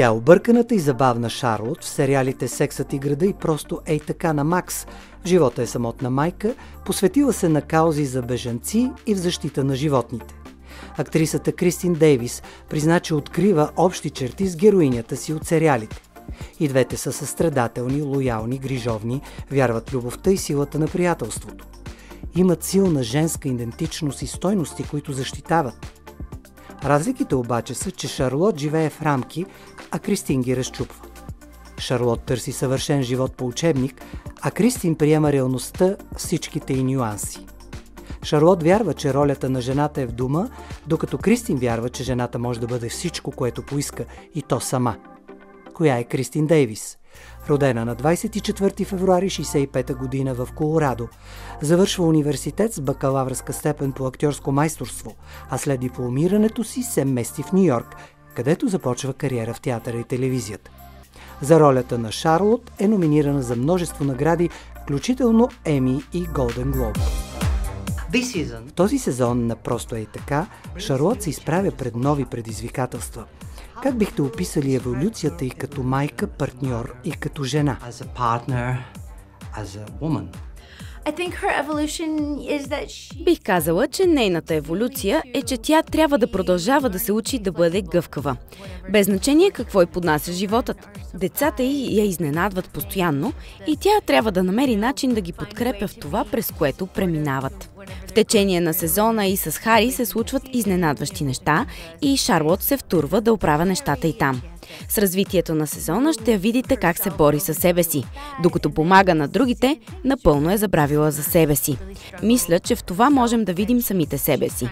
Тя е обърканата и забавна Шарлот в сериалите "Сексът и града" и "Просто ей така" на Макс. В живота е самотна майка, посветила се на каузи за бежанци и в защита на животните. Актрисата Кристин Дейвис призна, че открива общи черти с героинята си от сериалите. И двете са състрадателни, лоялни, грижовни, вярват в любовта и силата на приятелството. Имат силна женска идентичност и стойности, които защитават. Разликите обаче са, че Шарлот живее в рамки, а Кристин ги разчупва. Шарлот търси съвършен живот по учебник, а Кристин приема реалността, всичките й нюанси. Шарлот вярва, че ролята на жената е в дома, докато Кристин вярва, че жената може да бъде всичко, което поиска, и то сама. Коя е Кристин Дейвис? Родена на 24 февруари 1965 година в Колорадо. Завършва университет с бакалавърска степен по актьорско майсторство, а след дипломирането си се мести в Ню-Йорк, където започва кариера в театъра и телевизията. За ролята на Шарлот е номинирана за множество награди, включително Еми и Голден Глоб. В този сезон на "Просто ей така" Шарлот се изправя пред нови предизвикателства. Как бихте описали еволюцията й като майка, партньор и като жена? Бих казала, че нейната еволюция е, че тя трябва да продължава да се учи да бъде гъвкава. Без значение какво й поднася животът. Децата й я изненадват постоянно и тя трябва да намери начин да ги подкрепя в това, през което преминават. В течение на сезона и с Хари се случват изненадващи неща и Шарлот се втурва да оправя нещата и там. С развитието на сезона ще видите как се бори със себе си. Докато помага на другите, напълно е забравила за себе си. Мисля, че в това можем да видим самите себе си.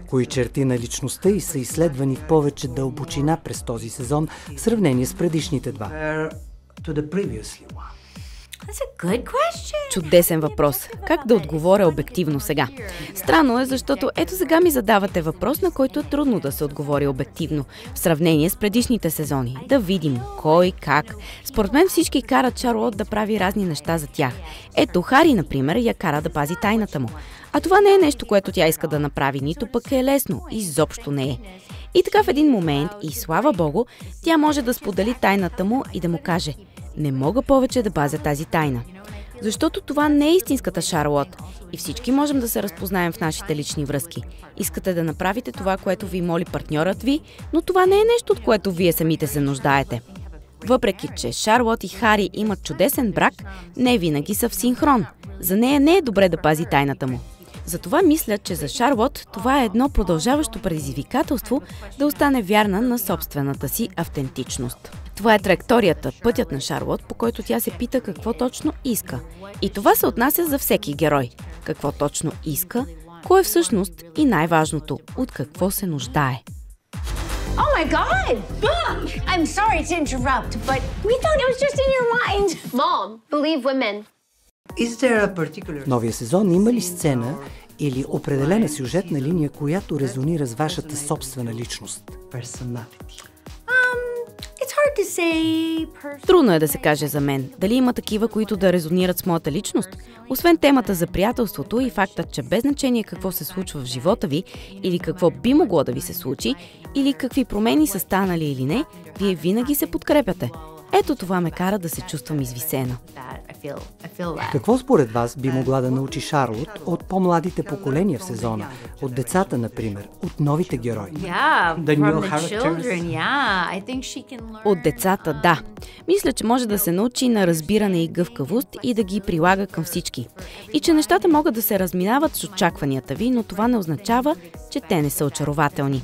Кои черти на личността й са изследвани в повече дълбочина през този сезон в сравнение с предишните два? Чудесен въпрос. Как да отговоря обективно сега? Странно е, защото ето сега ми задавате въпрос, на който е трудно да се отговори обективно, в сравнение с предишните сезони. Да видим кой, как. Според мен всички карат Шарлот да прави разни неща за тях. Ето Хари, например, я кара да пази тайната му. А това не е нещо, което тя иска да направи, нито пък е лесно. Изобщо не е. И така в един момент, и слава Богу, тя може да сподели тайната му и да му каже: "Не мога повече да пазя тази тайна." Защото това не е истинската Шарлот. И всички можем да се разпознаем в нашите лични връзки. Искате да направите това, което ви моли партньорът ви, но това не е нещо, от което вие самите се нуждаете. Въпреки че Шарлот и Хари имат чудесен брак, не винаги са в синхрон. За нея не е добре да пази тайната му. Затова мисля, че за Шарлот това е едно продължаващо предизвикателство да остане вярна на собствената си автентичност. Това е траекторията, пътят на Шарлот, по който тя се пита какво точно иска. И това се отнася за всеки герой. Какво точно иска, кое е всъщност и най-важното, от какво се нуждае. Oh my God! I'm sorry to interrupt, but we thought it was just in your mind. Mom, believe women. В новия сезон има ли сцена или определена сюжетна линия, която резонира с вашата собствена личност? Трудно е да се каже за мен. Дали има такива, които да резонират с моята личност? Освен темата за приятелството и фактът, че без значение какво се случва в живота ви, или какво би могло да ви се случи, или какви промени са станали или не, вие винаги се подкрепяте. Ето това ме кара да се чувствам извисена. Какво според вас би могла да научи Шарлот от по-младите поколения в сезона? От децата, например, от новите герои? От децата, да. Мисля, че може да се научи на разбиране и гъвкавост и да ги прилага към всички. И че нещата могат да се разминават с очакванията ви, но това не означава, че те не са очарователни.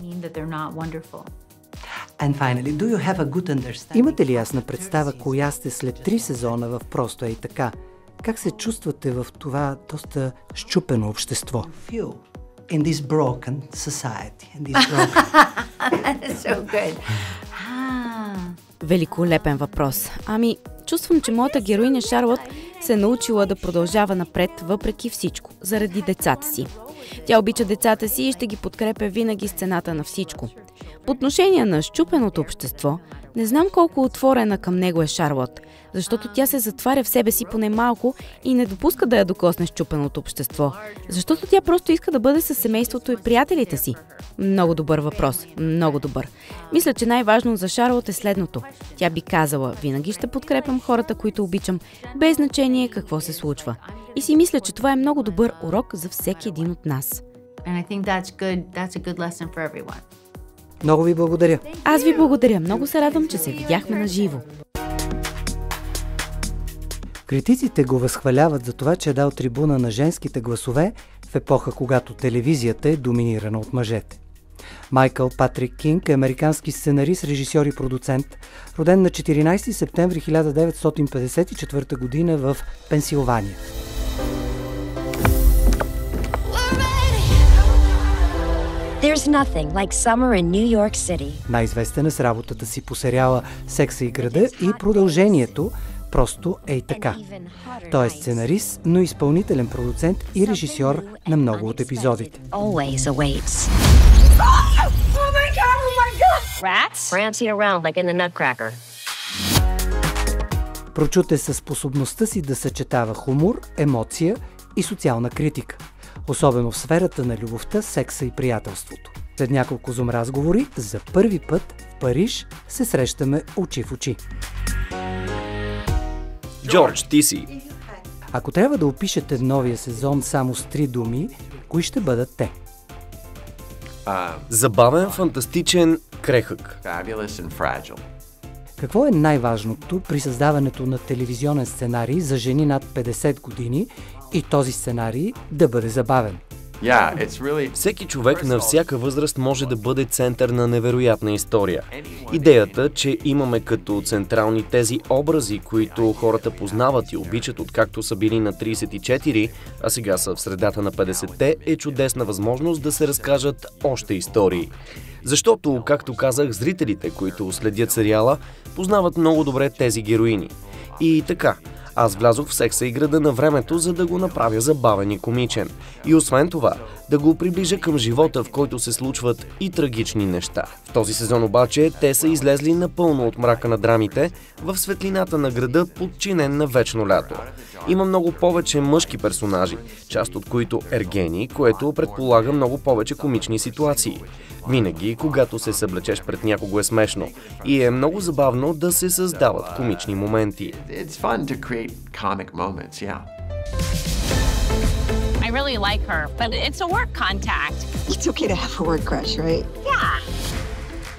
Имате ли ясна представа коя сте след 3 сезона в "Просто ей така"? Как се чувствате в това доста счупено общество? Великолепен въпрос. Чувствам, че моята героиня Шарлот се е научила да продължава напред въпреки всичко, заради децата си. Тя обича децата си и ще ги подкрепя винаги с цената на всичко. По отношение на счупеното общество, Не знам колко отворена към него е Шарлот, защото тя се затваря в себе си поне малко и не допуска да я докосне счупеното общество. Защото тя просто иска да бъде със семейството и приятелите си. Много добър въпрос, много добър. Мисля, че най-важно за Шарлот е следното. Тя би казала: винаги ще подкрепям хората, които обичам, без значение какво се случва. И си мисля, че това е много добър урок за всеки един от нас. Много ви благодаря. Аз ви благодаря. Много се радвам, че се видяхме на живо. Критиците го възхваляват за това, че е дал трибуна на женските гласове в епоха, когато телевизията е доминирана от мъжете. Майкъл Патрик Кинг е американски сценарист, режисьор и продуцент, роден на 14 септември 1954 година в Пенсилвания. There's nothing like summer in New York City. Най-известен е с работата си по сериала «Секса и града» и продължението «Просто ей така». Той е сценарист, но изпълнителен продуцент и режисьор на много от епизодите. Прочут е със способността си да съчетава хумор, емоция и социална критика, особено в сферата на любовта, секса и приятелството. След няколко зум разговори, за първи път в Париж се срещаме очи в очи. Джордж, ти си. Ако трябва да опишете новия сезон само с 3 думи, кои ще бъдат те? Забавен, фантастичен, крехък. Какво е най-важното при създаването на телевизионен сценарий за жени над 50 години и този сценарий да бъде забавен? Всеки човек на всяка възраст може да бъде център на невероятна история. Идеята, че имаме като централни тези образи, които хората познават и обичат откакто са били на 34, а сега са в средата на 50-те, е чудесна възможност да се разкажат още истории. Защото, както казах, зрителите, които следят сериала, познават много добре тези героини. И така, аз влязох в Секса и града на времето, за да го направя забавен и комичен. И освен това, да го приближа към живота, в който се случват и трагични неща. В този сезон обаче те са излезли напълно от мрака на драмите в светлината на града, подчинен на вечно лято. Има много повече мъжки персонажи, част от които ергени, което предполага много повече комични ситуации. Винаги, когато се съблечеш пред някого е смешно и е много забавно да се създават комични моменти. I really like her, but it's a work contact. It's okay to have a word crush, right? Yeah.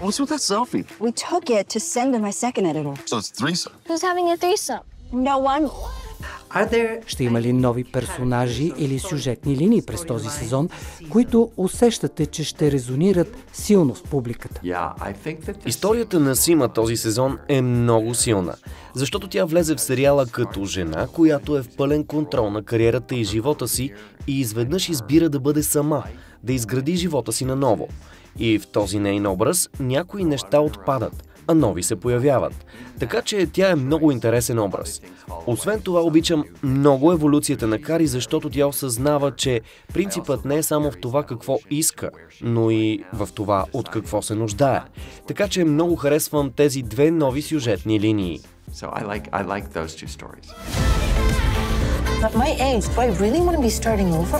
What's with that selfie? We took it to send to my second editor. So it's threesome. Who's having a threesome? No one. Ще има ли нови персонажи или сюжетни линии през този сезон, които усещате, че ще резонират силно с публиката? Историята на Сима този сезон е много силна, защото тя влезе в сериала като жена, която е в пълен контрол на кариерата и живота си и изведнъж избира да бъде сама, да изгради живота си наново. И в този нейн образ някои неща отпадат, а нови се появяват. Така че тя е много интересен образ. Освен това обичам много еволюцията на Кари, защото тя осъзнава, че принципът не е само в това какво иска, но и в това от какво се нуждае. Така че много харесвам тези две нови сюжетни линии. At my age, do I really want to be starting over?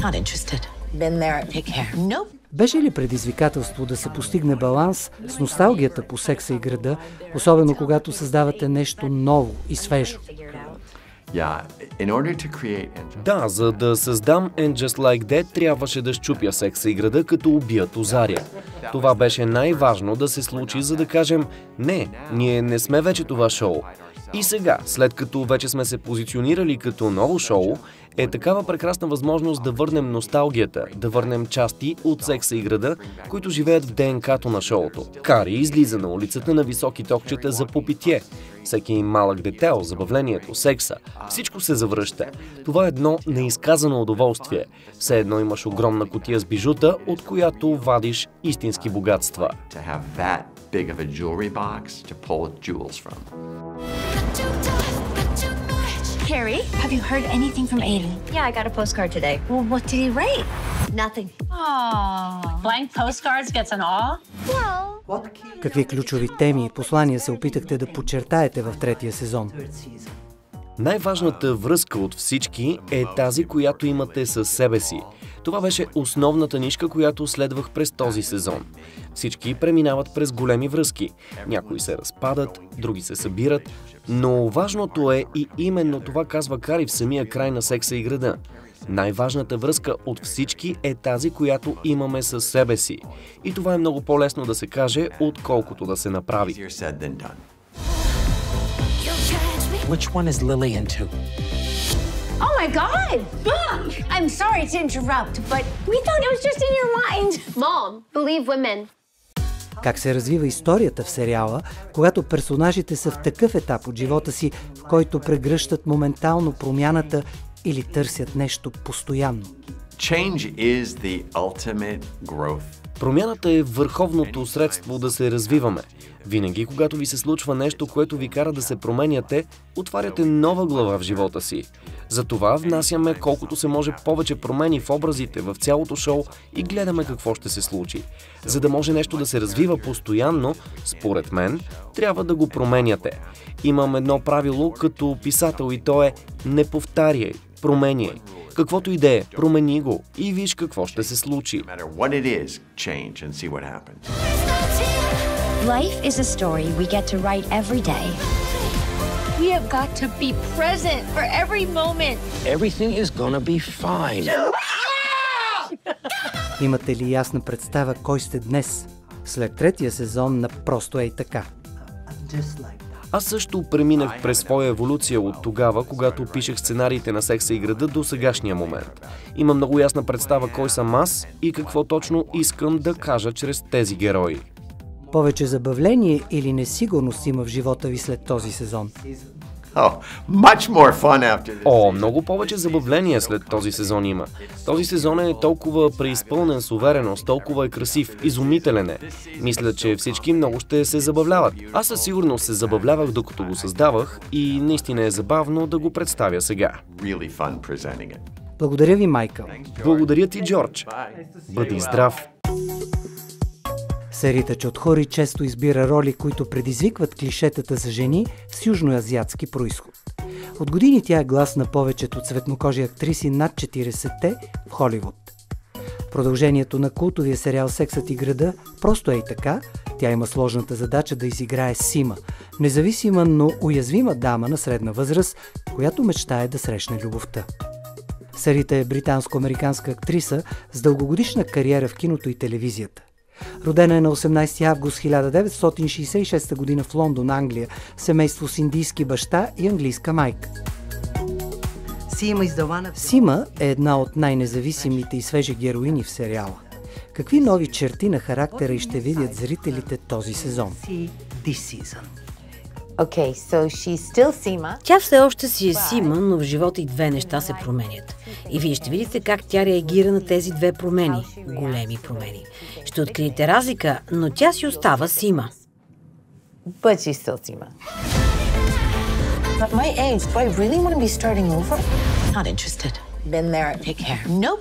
Not interested. Been there, take care. Nope. Беше ли предизвикателство да се постигне баланс с носталгията по Секса и града, особено когато създавате нещо ново и свежо? Да, за да създам And Just Like That, трябваше да счупя Секса и града, като убият Озаря. Това беше най-важно да се случи, за да кажем: не, ние не сме вече това шоу. И сега, след като вече сме се позиционирали като ново шоу, е такава прекрасна възможност да върнем носталгията, да върнем части от Секса и града, които живеят в ДНК-то на шоуто. Кари излиза на улицата на високи токчета за попитие. Всеки малък детайл, забавлението, секса, всичко се завръща. Това е едно неизказано удоволствие. Все едно имаш огромна кутия с бижута, от която вадиш истински богатства. Carrie, have you heard anything from Aiden? Yeah, I got a postcard today. Well, what did he write? Nothing. Oh, blank postcards gets an all? Well, Какви ключови теми и послания се опитахте да подчертаете в третия сезон? Най-важната връзка от всички е тази, която имате със себе си. Това беше основната нишка, която следвах през този сезон. Всички преминават през големи връзки. Някои се разпадат, други се събират, но важното е и именно това казва Кари в самия край на Секса и града. Най-важната връзка от всички е тази, която имаме със себе си. И това е много по-лесно да се каже, отколкото да се направи. Which one is Lily into? Oh my God! I'm sorry to interrupt, but we thought it was just in your mind. Mom, believe women. Как се развива историята в сериала, когато персонажите са в такъв етап от живота си, в който прегръщат моментално промяната или търсят нещо постоянно? Change is the ultimate growth. Промяната е върховното средство да се развиваме. Винаги, когато ви се случва нещо, което ви кара да се променяте, отваряте нова глава в живота си. Затова внасяме колкото се може повече промени в образите, в цялото шоу и гледаме какво ще се случи. За да може нещо да се развива постоянно, според мен, трябва да го променяте. Имам едно правило като писател и то е: не повтаряй, променяй. Каквото и да е, промени го и виж какво ще се случи. Life is a story we get to write every day. We have got to be present for every moment. Everything is gonna be fine. Имате ли ясна представа кой сте днес, след третия сезон на Просто ей така? Аз също преминах през своя еволюция от тогава, когато пишех сценариите на Секса и града до сегашния момент. Има много ясна представа кой съм аз и какво точно искам да кажа чрез тези герои. Повече забавление или несигурност има в живота ви след този сезон? Много повече забавление след този сезон има. Този сезон е толкова преизпълнен с увереност, толкова е красив, изумителен е. Мисля, че всички много ще се забавляват. Аз със сигурност се забавлявах докато го създавах и наистина е забавно да го представя сега. Благодаря ви, Майкъл. Благодаря ти, Джордж. Бъди здрав. Серията Чотхори често избира роли, които предизвикват клишетата за жени с южноазиатски происход. От години тя е глас на повечето цветнокожи актриси над 40-те в Холивуд. Продължението на култовия сериал Сексът и града Просто ей така, тя има сложната задача да изиграе Сима, независима, но уязвима дама на средна възраст, която мечтае да срещне любовта. Сарита е британско-американска актриса с дългогодишна кариера в киното и телевизията. Родена е на 18 август 1966 г. в Лондон, Англия, семейство с индийски баща и английска майка. Сима е една от най-независимите и свежи героини в сериала. Какви нови черти на характера и ще видят зрителите този сезон? Тя все още си е Сима, но в живота и две неща се променят. И вие ще видите как тя реагира на тези две промени. Големи промени. Ще откриете разлика, но тя си остава Сима. At my age, do I really want to be starting over? Not interested. Been there, take care. Nope.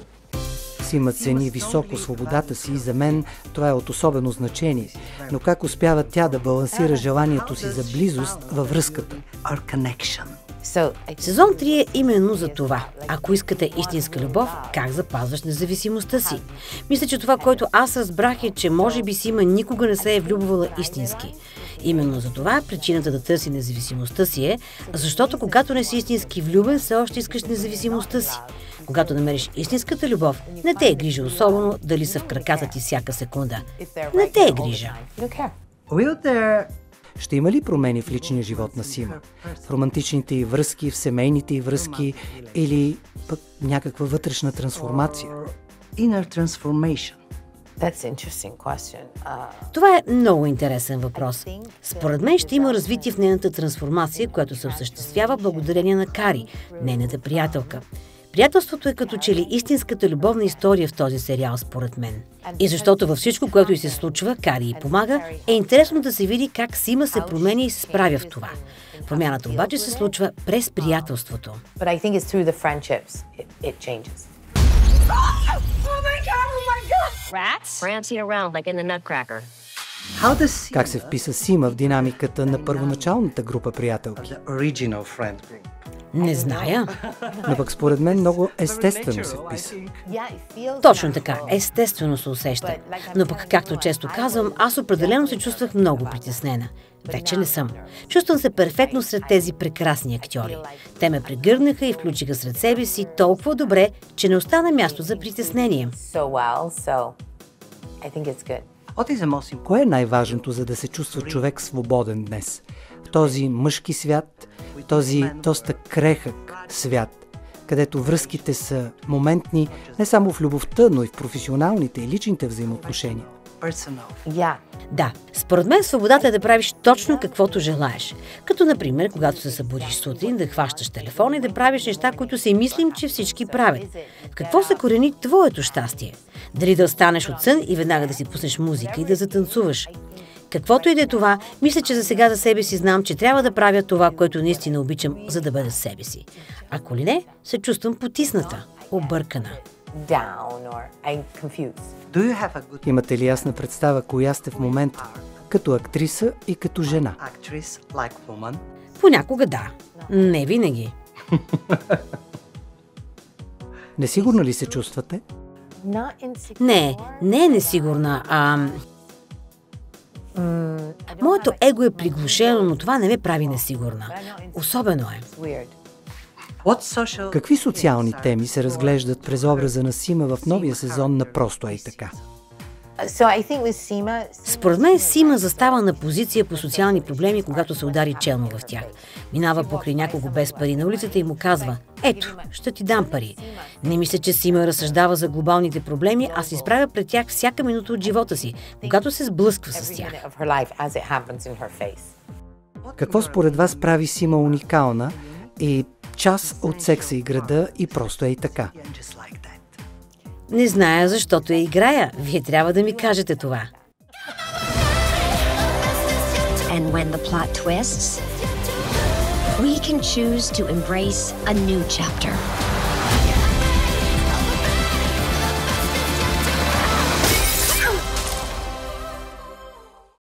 Сима цени високо свободата си и за мен това е от особено значение. Но как успява тя да балансира желанието си за близост във връзката? Сезон 3 е именно за това. Ако искате истинска любов, как запазваш независимостта си? Мисля, че това, което аз разбрах е, че може би Сима никога не се е влюбвала истински. Именно за това причината да търси независимостта си е, защото когато не си истински влюбен, все още искаш независимостта си. Когато намериш истинската любов, не те е грижа особено дали са в краката ти всяка секунда. Не те е грижа. Ще има ли промени в личния живот на Сима? В романтичните й връзки, в семейните й връзки или пък някаква вътрешна трансформация? Това е много интересен въпрос. Според мен ще има развитие в нейната трансформация, която се осъществява благодарение на Кари, нейната приятелка. Приятелството е като че ли истинската любовна история в този сериал, според мен. И защото във всичко, което й се случва, Кари й помага, е интересно да се види как Сима се променя и се справя в това. Промяната обаче се случва през приятелството. Rats? Prancing around like in the Nutcracker. Как се вписа Сима в динамиката на първоначалната група приятелки? Не зная. Но пък според мен много естествено се вписа. Точно така, естествено се усеща. Но пък, както често казвам, аз определено се чувствах много притеснена. Вече не съм. Чувствам се перфектно сред тези прекрасни актьори. Те ме прегърнаха и включиха сред себе си толкова добре, че не остана място за притеснение. Кое е най-важното, за да се чувства човек свободен днес? В този мъжки свят, този доста крехък свят, където връзките са моментни не само в любовта, но и в професионалните и личните взаимоотношения. Да, според мен свободата е да правиш точно каквото желаеш. Като, например, когато се събудиш сутрин, да хващаш телефона и да правиш неща, които си мислим, че всички правят. В какво се корени твоето щастие? Дали да останеш от сън и веднага да си пуснеш музика и да затанцуваш? Каквото и да е това, мисля, че за сега за себе си знам, че трябва да правя това, което наистина обичам, за да бъда себе си. Ако ли не, се чувствам потисната, объркана. Имате ли ясна представа коя сте в момента? Като актриса и като жена? Понякога да. Не винаги. Несигурна ли се чувствате? Не е несигурна, моето его е приглушено, но това не ме прави несигурна. Особено е. Какви социални теми се разглеждат през образа на Сима в новия сезон на Просто ей така? Според мен Сима застава на позиция по социални проблеми, когато се удари челно в тях. Минава покрай някого без пари на улицата и му казва: ето, ще ти дам пари. Не мисля, че Сима разсъждава за глобалните проблеми, а се изправя пред тях всяка минута от живота си, когато се сблъсква с тях. Какво според вас прави Сима уникална и част от Секса и града и Просто ей така? Не зная, защото я играя. Вие трябва да ми кажете това. And when the plot twists, we can choose to embrace a new chapter.